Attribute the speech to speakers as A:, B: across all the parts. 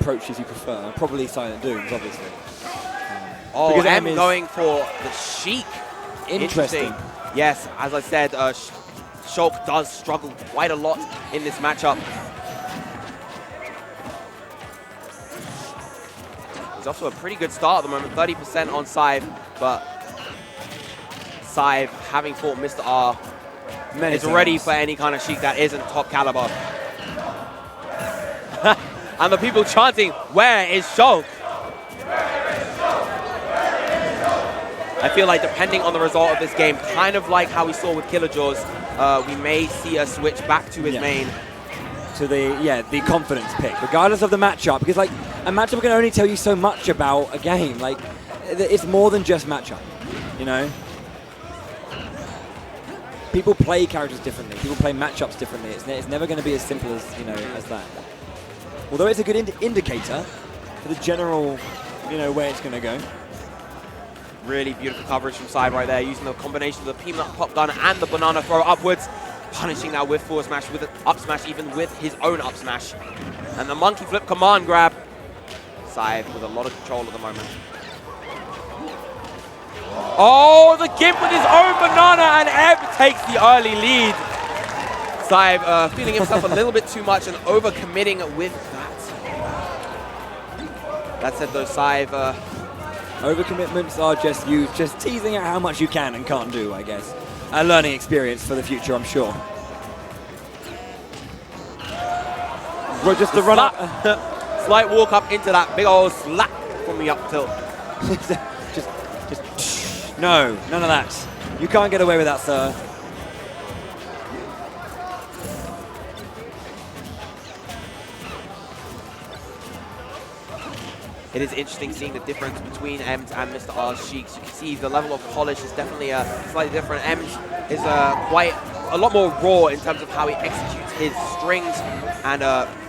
A: approaches you prefer. Probably Silent Dooms, obviously.
B: Oh, M going for the Sheik.
A: Interesting.
B: Yes, as I said, Shulk does struggle quite a lot in this matchup. He's off to a pretty good start at the moment, 30% on cyve, but cyve, having fought Mr. R, is ready for any kind of Sheik that isn't top caliber. And the people chanting, "Where is Shulk?" I feel like depending on the result of this game, kind of like how we saw with Killer Jaws, we may see a switch back to his main.
A: To the confidence pick, regardless of the matchup, because like a matchup can only tell you so much about a game. Like it's more than just matchup, you know. People play characters differently. People play matchups differently. It's never going to be as simple as as that. Although it's a good indicator for the general, where it's going to go.
B: Really beautiful coverage from cyve right there, using the combination of the peanut pop gun and the banana throw upwards, punishing that with forward smash, with an up smash, even with his own up smash. And the monkey flip command grab. cyve with a lot of control at the moment. Oh, the gimp with his own banana, and M takes the early lead. cyve feeling himself a little bit too much and overcommitting with that. That said though, cyve...
A: overcommitments are just teasing out how much you can and can't do, I guess. A learning experience for the future, I'm sure. Just the run up.
B: Slight walk up into that big old slap from the up tilt.
A: just, no, none of that. You can't get away with that, sir.
B: It is interesting seeing the difference between M's and Mr. R's Sheiks. You can see the level of polish is definitely slightly different. M's is quite a lot more raw in terms of how he executes his strings and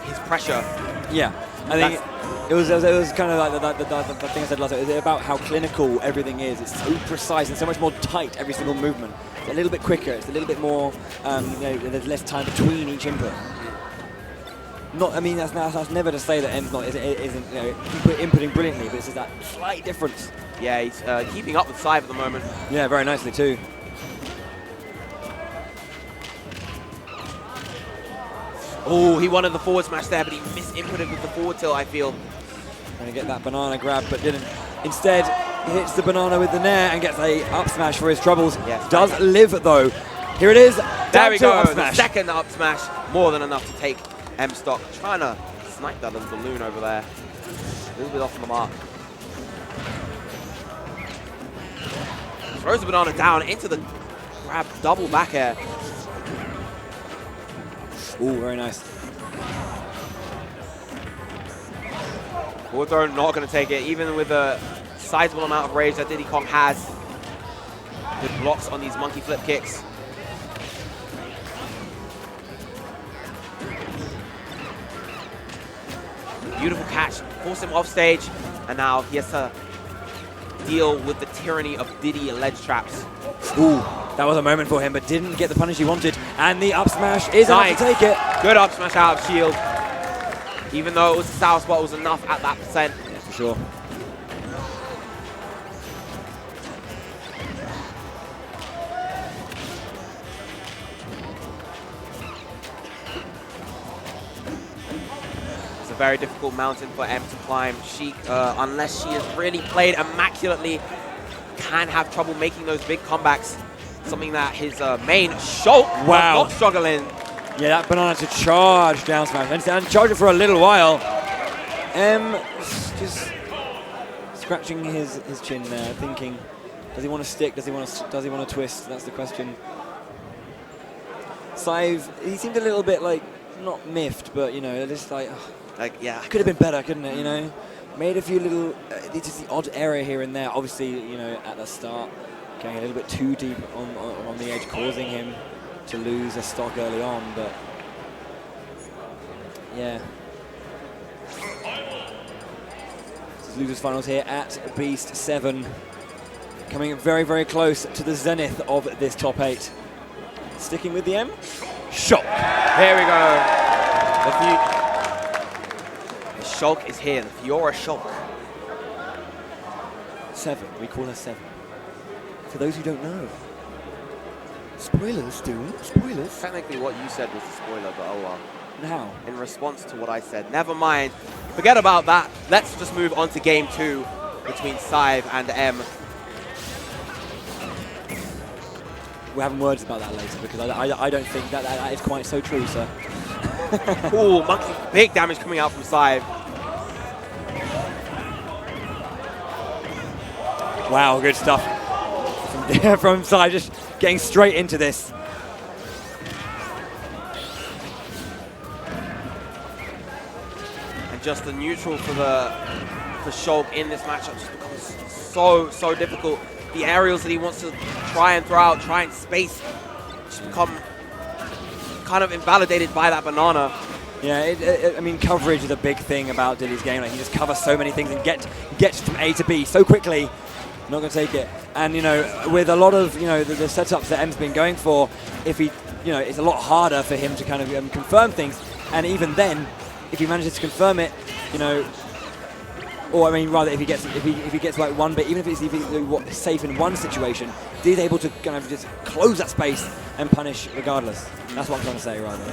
B: his pressure.
A: Yeah, I think it was kind of like the thing I said last time. It's about how clinical everything is. It's so precise and so much more tight every single movement. It's a little bit quicker. It's a little bit more. There's less time between each input. That's never to say that M's isn't inputting brilliantly, but it's just that slight difference.
B: Yeah, he's keeping up with cyve at the moment.
A: Yeah, very nicely too.
B: Oh, he wanted the forward smash there, but he misinputted with the forward tilt, I feel.
A: Trying to get that banana grab, but didn't. Instead, he hits the banana with the nair and gets a up smash for his troubles. Yes, does live though. Here it is.
B: There we go. The second up smash, more than enough to take M stock. Trying to snipe that little balloon over there. A little bit off the mark. Throws the banana down into the grab double back air.
A: Ooh, very nice.
B: Forward throw not going to take it, even with a sizable amount of rage that Diddy Kong has. Good blocks on these monkey flip kicks. Beautiful catch, force him off stage, and now he has to deal with the tyranny of Diddy ledge traps.
A: Ooh, that was a moment for him, but didn't get the punish he wanted, and the up smash is enough to take it.
B: Good up smash out of shield. Even though it was a sour spot, it was enough at that percent.
A: Yeah, for sure.
B: Very difficult mountain for M to climb. She, unless she has really played immaculately, can have trouble making those big comebacks. Something that his main Shulk not struggling.
A: Yeah, that banana to charge down smash and charge it for a little while. M just scratching his chin there, thinking, does he want to stick? Does he want to twist? That's the question. cyve, he seemed a little bit like not miffed, but just like.
B: Yeah,
A: could have been better, couldn't it? Made a few little, just the odd error here and there. Obviously, at the start, going a little bit too deep on the edge, causing him to lose a stock early on. But yeah, this is losers finals here at Beast 7, coming very, very close to the zenith of this top 8. Sticking with the M, Shulk.
B: Here we go. The Shulk is here, the Fiora Shulk.
A: 7, we call her 7. For those who don't know. Spoilers, Doom, spoilers.
B: Technically what you said was a spoiler, but oh well.
A: Now.
B: In response to what I said. Never mind. Forget about that. Let's just move on to game 2 between cyve and M.
A: We're having words about that later because I don't think that is quite so true, sir.
B: Ooh, Monkey, big damage coming out from cyve.
A: Wow, good stuff from cyve, just getting straight into this.
B: And just the neutral for Shulk in this matchup just becomes so difficult. The aerials that he wants to try and throw out, try and space, just become kind of invalidated by that banana.
A: Yeah, I mean, coverage is a big thing about Diddy's game. Like, he just covers so many things and gets from A to B so quickly. Not going to take it. And, you know, with a lot of, you know, the setups that M's been going for, if he, you know, it's a lot harder for him to kind of confirm things. And even then, if he manages to confirm it, you know, or I mean, rather, if he gets like one bit, even if he's safe in one situation, he's able to kind of just close that space and punish regardless. That's what I'm trying to say, rather.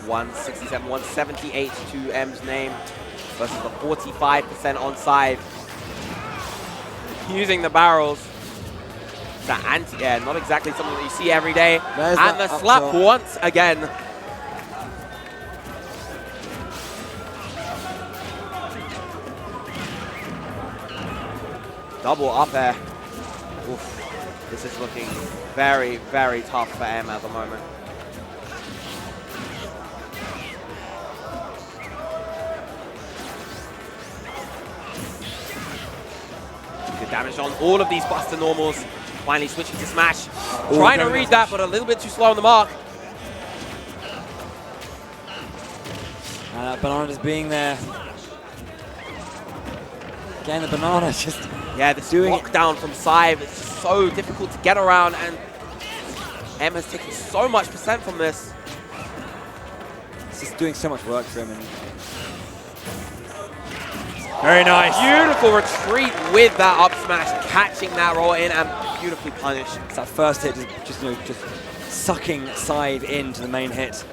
B: 167, 178 to M's name versus the 45% on cyve. Using the barrels. That anti-air, not exactly something that you see every day.
A: There's
B: and the slap once again. Double up air. Oof. This is looking very, very tough for M at the moment. Good damage on all of these Buster normals. Finally switching to smash.
A: Ooh,
B: trying to read that, but a little bit too slow on the mark.
A: And that banana just being there. Again, the banana just...
B: Yeah, this lockdown from cyve is just so difficult to get around, and M has taken so much percent from this.
A: It's just doing so much work for him. And very nice.
B: Beautiful retreat with that up smash, catching that roll in and beautifully punished.
A: It's that first hit, just sucking cyve into the main hit.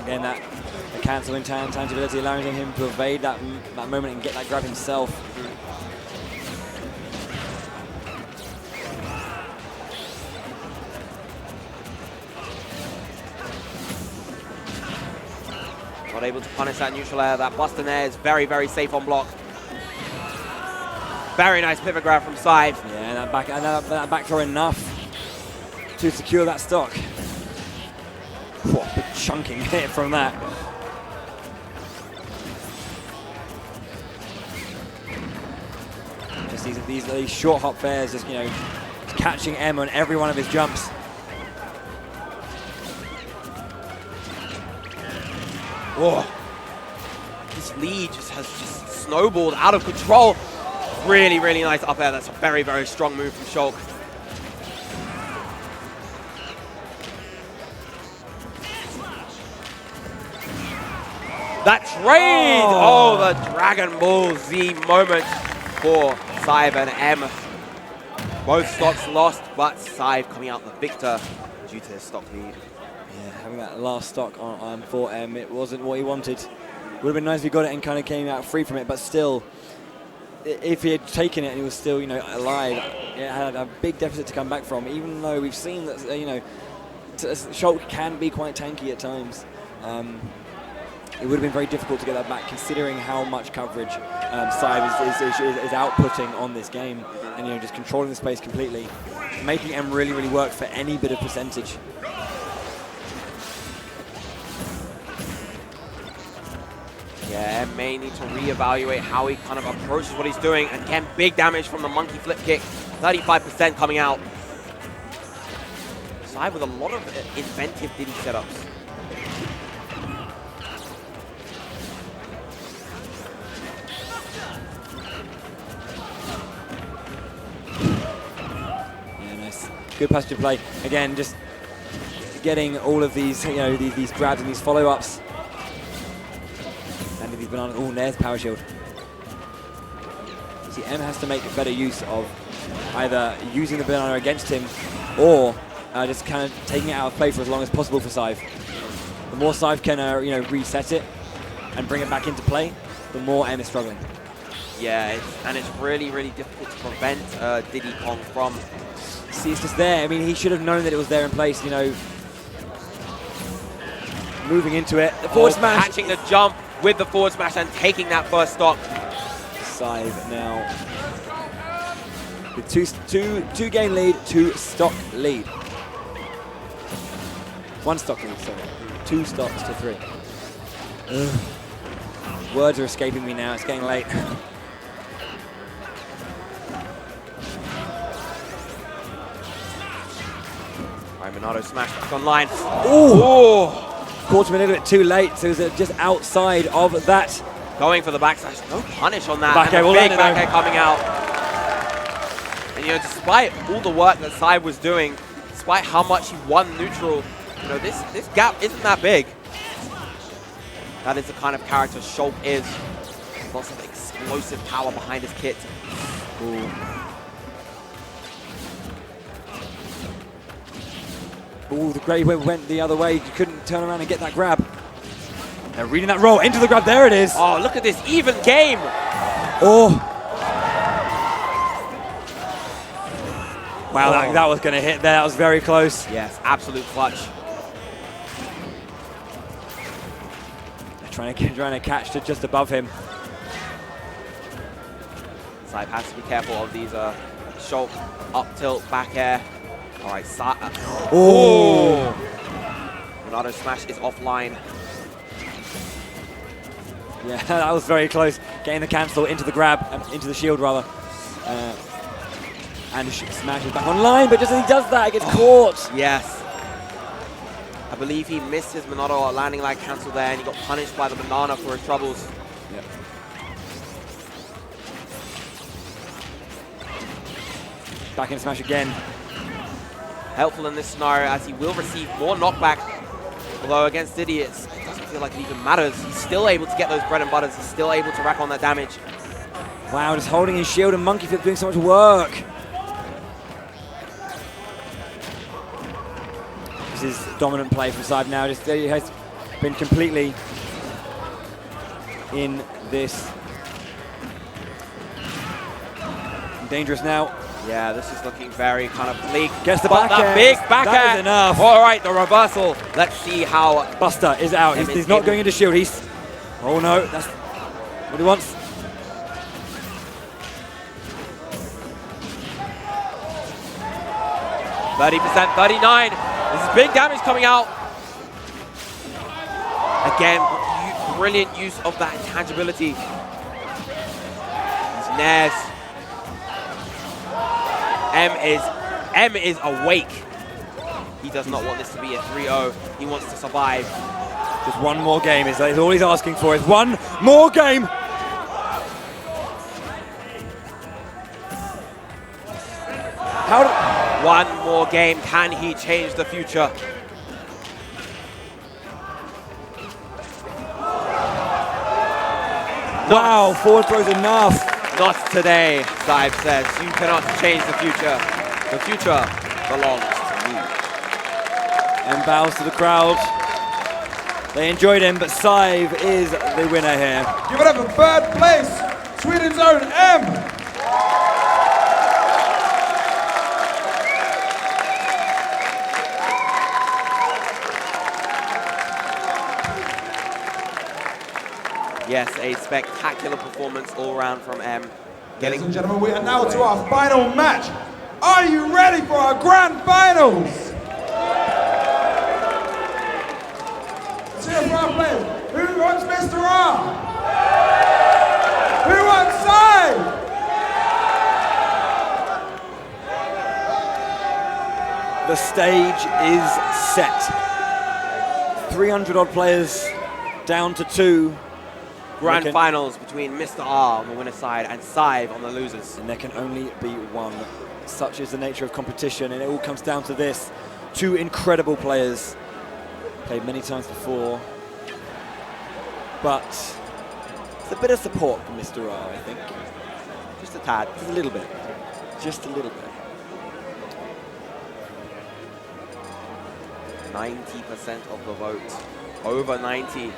A: Again, that cancel intangibility allowing him to evade that moment and get that grab himself.
B: Not able to punish that neutral air. That Buster Nair is very, very safe on block. Very nice pivot grab from cyve.
A: Yeah, that back throw enough to secure that stock. Whoa, big chunking hit from that. Just these short hop fairs, just, you know, catching M on every one of his jumps.
B: Oh, this lead has snowballed out of control. Really, really nice up air. That's a very, very strong move from Shulk. That trade! Oh, the Dragon Ball Z moment for cyve and M. Both stocks lost, but cyve coming out the victor due to his stock lead.
A: Yeah, having that last stock on for M, it wasn't what he wanted. Would have been nice if he got it and kind of came out free from it, but still, if he had taken it and he was still, you know, alive, it had a big deficit to come back from. Even though we've seen that, you know, Shulk can be quite tanky at times. It would have been very difficult to get that back, considering how much coverage cyve is outputting on this game, and, you know, just controlling the space completely, making M really, really work for any bit of percentage.
B: Yeah, M may need to reevaluate how he kind of approaches what he's doing. And again, big damage from the monkey flip kick, 35% coming out. cyve with a lot of inventive Diddy setups.
A: Yeah, nice. Good passage of play. Again, just getting all of these, you know, these grabs and these follow-ups. And these bananas. Oh, there's power shield. See, M has to make better use of either using the banana against him or just kind of taking it out of play for as long as possible for cyve. The more cyve can, you know, reset it and bring it back into play, the more M is struggling.
B: Yeah, and it's really, really difficult to prevent Diddy Kong from.
A: See, it's just there. I mean, he should have known that it was there in place, you know. Moving into it. The forward smash.
B: Catching the jump with the forward smash and taking that first stock.
A: cyve now with two game lead, 2 stock lead. 1 stock lead, sorry. 2 stocks to 3. Ugh. Words are escaping me now, it's getting late.
B: Right, Monado smash back online.
A: Ooh! Caught him a little bit too late, so it was just outside of that.
B: Going for the backslash, no punish on that.
A: Back air,
B: and a
A: well,
B: big
A: no,
B: back
A: no.
B: air coming out. And you know, despite all the work that cyve was doing, despite how much he won neutral, you know, this gap isn't that big. That is the kind of character Shulk is. Lots of explosive power behind his kit.
A: Ooh. Ooh, the grave went the other way. You couldn't turn around and get that grab. Now reading that roll into the grab. There it is.
B: Oh, look at this even game.
A: Oh. Wow, that was going to hit there. That was very close.
B: Yes, absolute clutch.
A: Trying to catch to just above him.
B: cyve has to be careful of these Shulk up tilt back air. All right,
A: Oh!
B: Monado smash is offline.
A: Yeah, that was very close. Getting the cancel into the grab, into the shield rather. And the smash is back online, but just as he does that, it gets caught.
B: Yes. I believe he missed his Monado landing lag cancel there, and he got punished by the banana for his troubles.
A: Yep. Back in smash again.
B: Helpful in this scenario as he will receive more knockback. Although against Diddy, it doesn't feel like it even matters. He's still able to get those bread and butters. He's still able to rack on that damage.
A: Wow, just holding his shield and monkey flip doing so much work. This is dominant play from cyve now. Just he has been completely in this. Dangerous now.
B: Yeah, this is looking very kind of bleak.
A: Gets the
B: But
A: back
B: that
A: air.
B: big back
A: That
B: air.
A: is enough.
B: All right, the reversal. Let's see how.
A: Buster is out. He's not going into shield. He's. Oh no, that's what he wants. %, 39.
B: This is big damage coming out. Again, brilliant use of that intangibility. These nairs. M is awake. He does not want this to be a 3-0. He wants to survive.
A: Just one more game is all he's asking for. Is one more game.
B: One more game. Can he change the future?
A: Wow, forward throw's enough.
B: Not today, cyve says. You cannot change the future. The future belongs to you.
A: And bows to the crowd. They enjoyed him, but cyve is the winner here.
C: Give it up for third place, Sweden's own M.
B: Yes, a spectacular performance all around from M.
C: Ladies and gentlemen, we are now to our final match. Are you ready for our grand finals? Let's hear for our players. Who wants Mr. R? Who wants cyve?
A: The The stage is set. 300 odd players down to 2.
B: Grand finals between Mr. R on the winner's side and cyve on the losers.
A: And there can only be one. Such is the nature of competition, and it all comes down to this. 2 incredible players. Played many times before. But it's a bit of support from Mr. R, I think. Just a tad, just a little bit. Just a little bit.
B: 90% of the vote. Over 90.